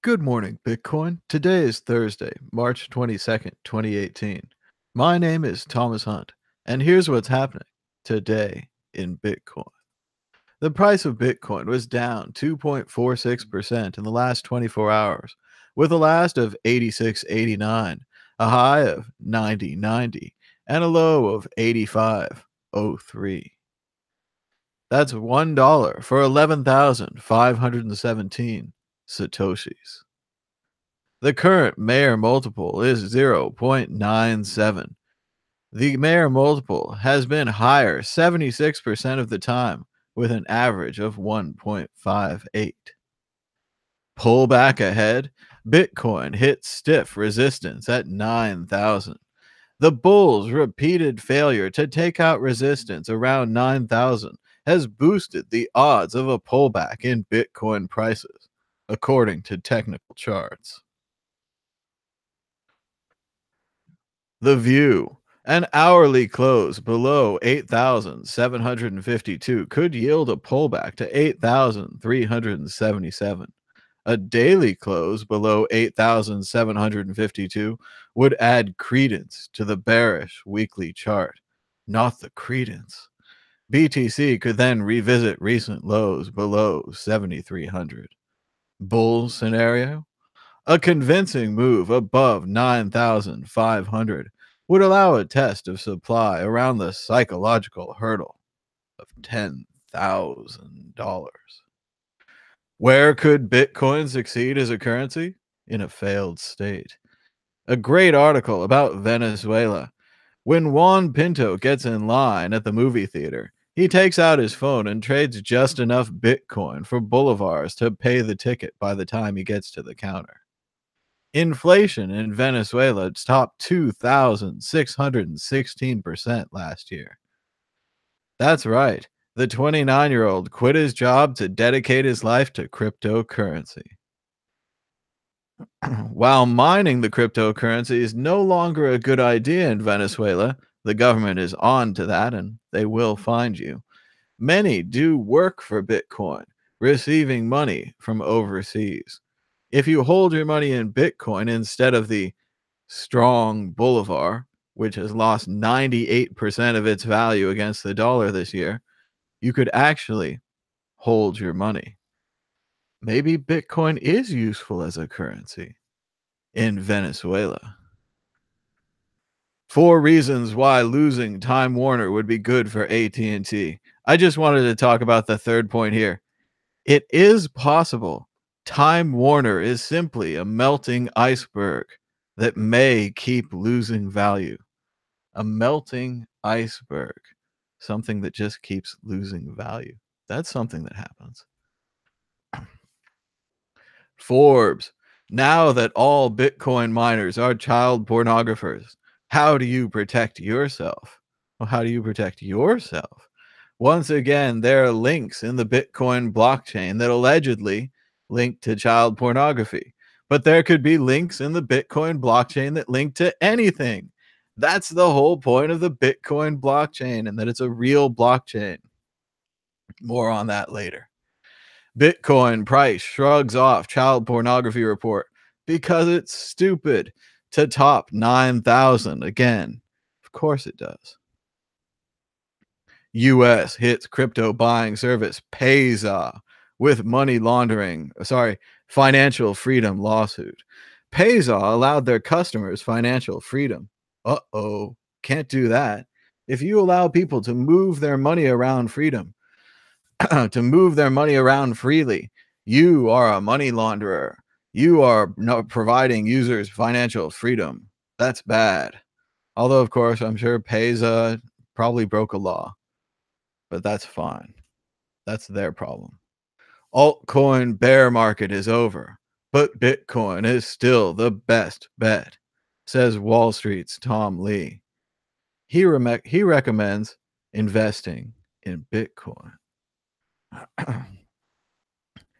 Good morning, Bitcoin. Today is Thursday, March 22nd, 2018. My name is Thomas Hunt, and here's what's happening today in Bitcoin. The price of Bitcoin was down 2.46% in the last 24 hours, with a last of 86.89, a high of 90.90, and a low of 85.03. That's $1 for 11,517 Satoshis. The current Mayer multiple is 0.97. The Mayer multiple has been higher 76% of the time, with an average of 1.58. Pullback ahead, Bitcoin hit stiff resistance at 9,000. The bulls' repeated failure to take out resistance around 9,000 has boosted the odds of a pullback in Bitcoin prices, according to technical charts. The View. An hourly close below 8,752 could yield a pullback to 8,377. A daily close below 8,752 would add credence to the bearish weekly chart, not the credence. BTC could then revisit recent lows below 7,300. Bull scenario? A convincing move above 9,500 would allow a test of supply around the psychological hurdle of $10,000. Where could Bitcoin succeed as a currency? In a failed state. A great article about Venezuela. When Juan Pinto gets in line at the movie theater, he takes out his phone and trades just enough Bitcoin for bolivars to pay the ticket by the time he gets to the counter. Inflation in Venezuela topped 2,616% last year. That's right. The 29-year-old quit his job to dedicate his life to cryptocurrency. While mining the cryptocurrency is no longer a good idea in Venezuela, the government is on to that and they will find you. Many do work for Bitcoin, receiving money from overseas. If you hold your money in Bitcoin instead of the strong bolivar, which has lost 98% of its value against the dollar this year, you could actually hold your money. Maybe Bitcoin is useful as a currency in Venezuela. 4 reasons why losing Time Warner would be good for AT&T. I just wanted to talk about the third point here. It is possible Time Warner is simply a melting iceberg that may keep losing value. A melting iceberg, something that just keeps losing value. That's something that happens. Forbes. Now that all Bitcoin miners are child pornographers, how do you protect yourself? Well, how do you protect yourself? Once again, there are links in the Bitcoin blockchain that allegedly link to child pornography, but there could be links in the Bitcoin blockchain that link to anything. That's the whole point of the Bitcoin blockchain, and that it's a real blockchain. More on that later. Bitcoin price shrugs off child pornography report because it's stupid to top 9,000 again. Of course it does. US hits crypto buying service Payza with financial freedom lawsuit. Payza allowed their customers financial freedom. Uh-oh, can't do that. If you allow people to move their money around to move their money around freely, you are a money launderer. You are not providing users financial freedom. That's bad. Although, of course, I'm sure Payza probably broke a law, but that's fine. That's their problem. Altcoin bear market is over, but Bitcoin is still the best bet, says Wall Street's Tom Lee. He recommends investing in Bitcoin.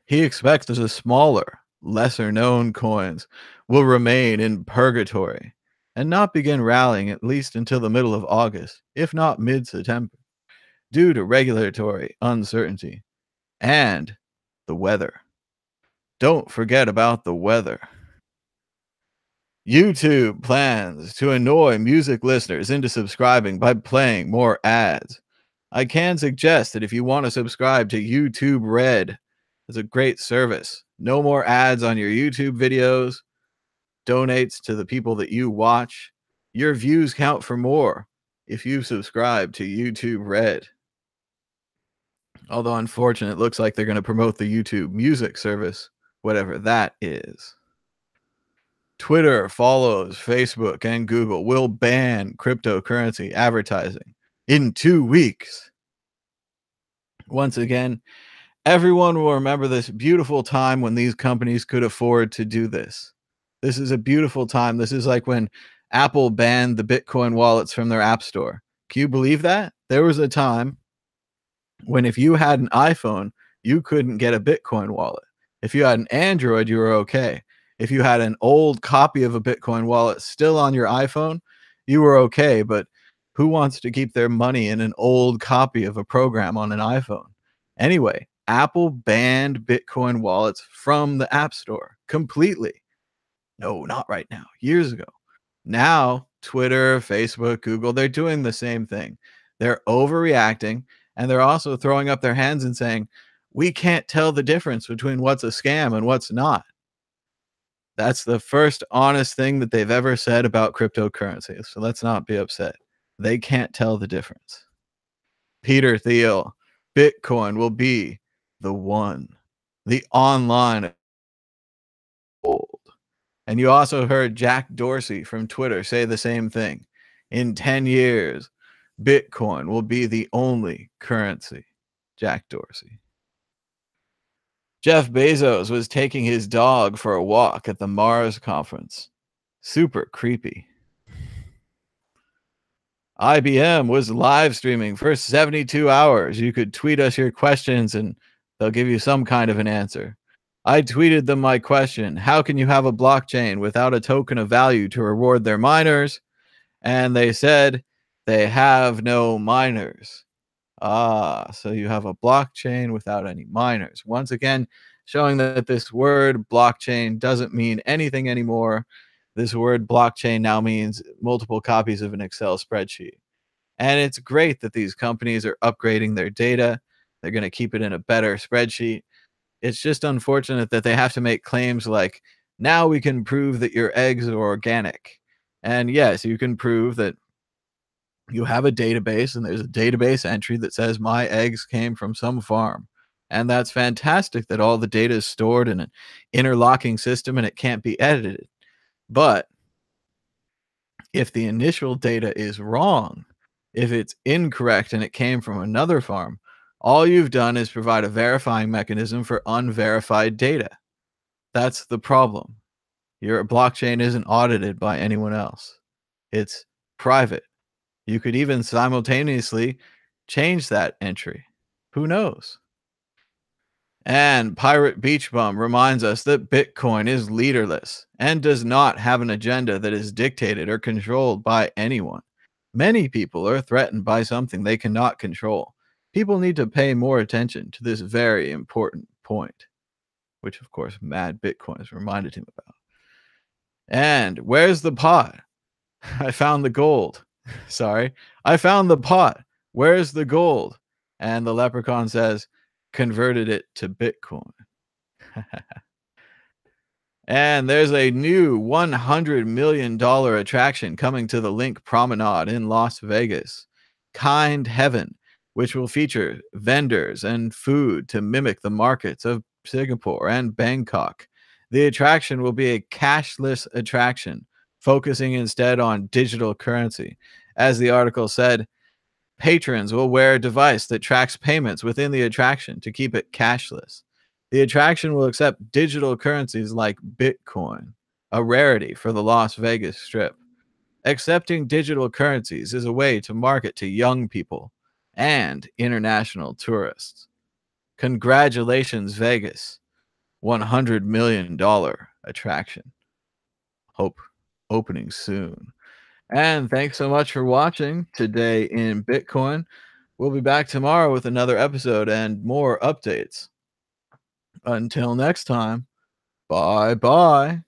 He expects that the smaller, lesser known coins will remain in purgatory and not begin rallying at least until the middle of August, if not mid-September, due to regulatory uncertainty and the weather. Don't forget about the weather. YouTube plans to annoy music listeners into subscribing by playing more ads. I can suggest that if you want to subscribe to YouTube Red, it's a great service. No more ads on your YouTube videos, donates to the people that you watch. Your views count for more if you subscribe to YouTube Red. Although, unfortunately, it looks like they're going to promote the YouTube Music service, whatever that is. Twitter follows Facebook and Google will ban cryptocurrency advertising in 2 weeks. Once again, everyone will remember this beautiful time when these companies could afford to do this. This is a beautiful time. This is like when Apple banned the Bitcoin wallets from their App Store. Can you believe that? There was a time when if you had an iPhone, you couldn't get a Bitcoin wallet. If you had an Android, you were okay. If you had an old copy of a Bitcoin wallet still on your iPhone, you were okay. But who wants to keep their money in an old copy of a program on an iPhone? Anyway, Apple banned Bitcoin wallets from the App Store completely. No, not right now. Years ago. Now, Twitter, Facebook, Google, they're doing the same thing. They're overreacting, and they're also throwing up their hands and saying, we can't tell the difference between what's a scam and what's not. That's the first honest thing that they've ever said about cryptocurrency. So let's not be upset. They can't tell the difference. Peter Thiel, Bitcoin will be the one, the online gold. And you also heard Jack Dorsey from Twitter say the same thing. In 10 years, Bitcoin will be the only currency. Jack Dorsey. Jeff Bezos was taking his dog for a walk at the Mars conference. Super creepy. IBM was live streaming for 72 hours. You could tweet us your questions and they'll give you some kind of an answer. I tweeted them my question, how can you have a blockchain without a token of value to reward their miners? And they said they have no miners. So you have a blockchain without any miners. Once again, showing that this word blockchain doesn't mean anything anymore. This word blockchain now means multiple copies of an Excel spreadsheet. And it's great that these companies are upgrading their data. They're going to keep it in a better spreadsheet. It's just unfortunate that they have to make claims like, now we can prove that your eggs are organic. And yes, you can prove that you have a database and there's a database entry that says my eggs came from some farm. And that's fantastic that all the data is stored in an interlocking system and it can't be edited. But if the initial data is wrong, if it's incorrect and it came from another farm, all you've done is provide a verifying mechanism for unverified data. That's the problem. Your blockchain isn't audited by anyone else. It's private. You could even simultaneously change that entry. Who knows? And Pirate Beach Bum reminds us that Bitcoin is leaderless and does not have an agenda that is dictated or controlled by anyone. Many people are threatened by something they cannot control. People need to pay more attention to this very important point, which of course Mad Bitcoin has reminded him about. And where's the pot? I found the gold. Sorry, I found the pot. Where's the gold? And the leprechaun says, converted it to Bitcoin. And there's a new $100 million attraction coming to the LINQ Promenade in Las Vegas. Kind Heaven, which will feature vendors and food to mimic the markets of Singapore and Bangkok. The attraction will be a cashless attraction, focusing instead on digital currency. As the article said, patrons will wear a device that tracks payments within the attraction to keep it cashless. The attraction will accept digital currencies like Bitcoin, a rarity for the Las Vegas Strip. Accepting digital currencies is a way to market to young people and international tourists. Congratulations, Vegas. $100 million attraction. Hope opening soon. And thanks so much for watching today in Bitcoin. We'll be back tomorrow with another episode and more updates. Until next time. Bye bye.